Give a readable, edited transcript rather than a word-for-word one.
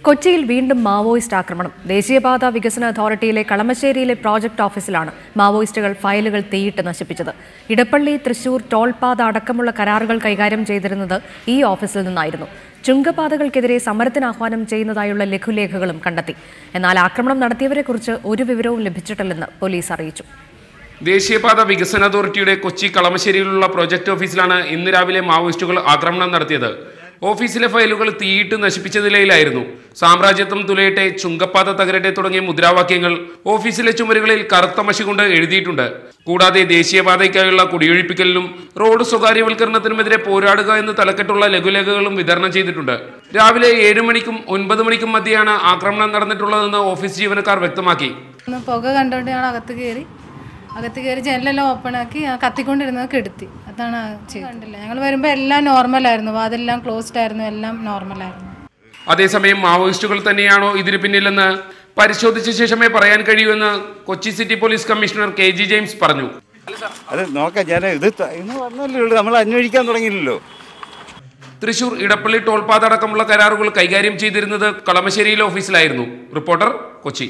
കൊച്ചിയിൽ വീണ്ടും മാവോയിസ്റ്റ് ആക്രമണം. ദേശീയപാത വികസന അതോറിറ്റിയിലെ കളമശ്ശേരിയിലെ പ്രോജക്ട് ഓഫീസിലാണ് മാവോയിസ്റ്റുകൾ ഫയലുകൾ തീയിട്ട് നശിപ്പിച്ചത്. ഇടപ്പള്ളി, തൃശൂർ ടോൾപാത അടക്കമുള്ള കരാറുകൾ കൈകാര്യം ചെയ്തിരുന്നത് ഈ ഓഫീസിൽ നിന്നായിരുന്നു. ചുങ്കപാതകൾക്കെതിരെ സമരത്തിന് ആഹ്വാനം ചെയ്യുന്നതായുള്ള ലഘുലേഖകളും കണ്ടെത്തി. എന്നാൽ ആക്രമണം നടത്തിയവരെക്കുറിച്ച് ഒരു വിവരവും ലഭിച്ചിട്ടില്ലെന്ന് പോലീസ് അറിയിച്ചു. ദേശീയപാത വികസന അതോറിറ്റിയുടെ കൊച്ചി കളമശ്ശേരിയിലുള്ള പ്രോജക്ട് ഓഫീസിലാണ് ഇന്ന് രാവിലെ മാവോയിസ്റ്റുകൾ ആക്രമണം നടത്തിയത്. ഓഫീസിലെ ഫയലുകൾ തീയിട്ട് നശിപ്പിച്ച നിലയിലായിരുന്നു. സാമ്രാജ്യത്വം തുലയട്ടെ, ചുങ്കപ്പാത തകരട്ടെ തുടങ്ങിയ മുദ്രാവാക്യങ്ങൾ ഓഫീസിലെ ചുമരുകളിൽ കറുത്ത മഷി കൊണ്ട് എഴുതിയിട്ടുണ്ട്. കൂടാതെ ദേശീയപാതയ്ക്കായുള്ള കുടിയൊഴിപ്പിക്കലിനും റോഡ് സ്വകാര്യവൽക്കരണത്തിനുമെതിരെ പോരാടുക എന്ന് തലക്കെട്ടുള്ള ലഘുലേഖകളും വിതരണം ചെയ്തിട്ടുണ്ട്. രാവിലെ 7 മണിക്കും 9 മണിക്കും മധ്യയാണ് ആക്രമണം നടന്നിട്ടുള്ളതെന്ന് ഓഫീസ് ജീവനക്കാർ വ്യക്തമാക്കി. പുക കണ്ടുകൊണ്ട് ഞങ്ങൾ അകത്ത് കയറി ജനലെല്ലാം ഓപ്പൺ ആക്കി കത്തിക്കൊണ്ടിരുന്നത് കെടുത്തി. അതാണ് കണ്ടില്ല. ഞങ്ങൾ വരുമ്പോൾ എല്ലാം നോർമലായിരുന്നു, വാതെല്ലാം ക്ലോസ്ഡ് ആയിരുന്നു, എല്ലാം നോർമലായിരുന്നു. അതേസമയം മാവോയിസ്റ്റുകൾ തന്നെയാണോ ഇതിന് പിന്നിലെന്ന് പരിശോധിച്ച ശേഷമേ പറയാൻ കഴിയൂവെന്ന് Kochi city police commissioner KG James പറഞ്ഞു. അത് നോക്കാം, ഞാൻ ഇന്ന് വന്നല്ലേ ഉള്ളൂ, നമ്മൾ അന്വേഷിക്കാൻ തുടങ്ങിയില്ലല്ലോ. തൃശൂർ ഇടപ്പള്ളി ടോൾപാത അടക്കമുള്ള കരാറുകൾ കൈകാര്യം ചെയ്തിരുന്നത് കളമശ്ശേരിയിലെ ഓഫീസിലായിരുന്നു. റിപ്പോർട്ടർ, കൊച്ചി.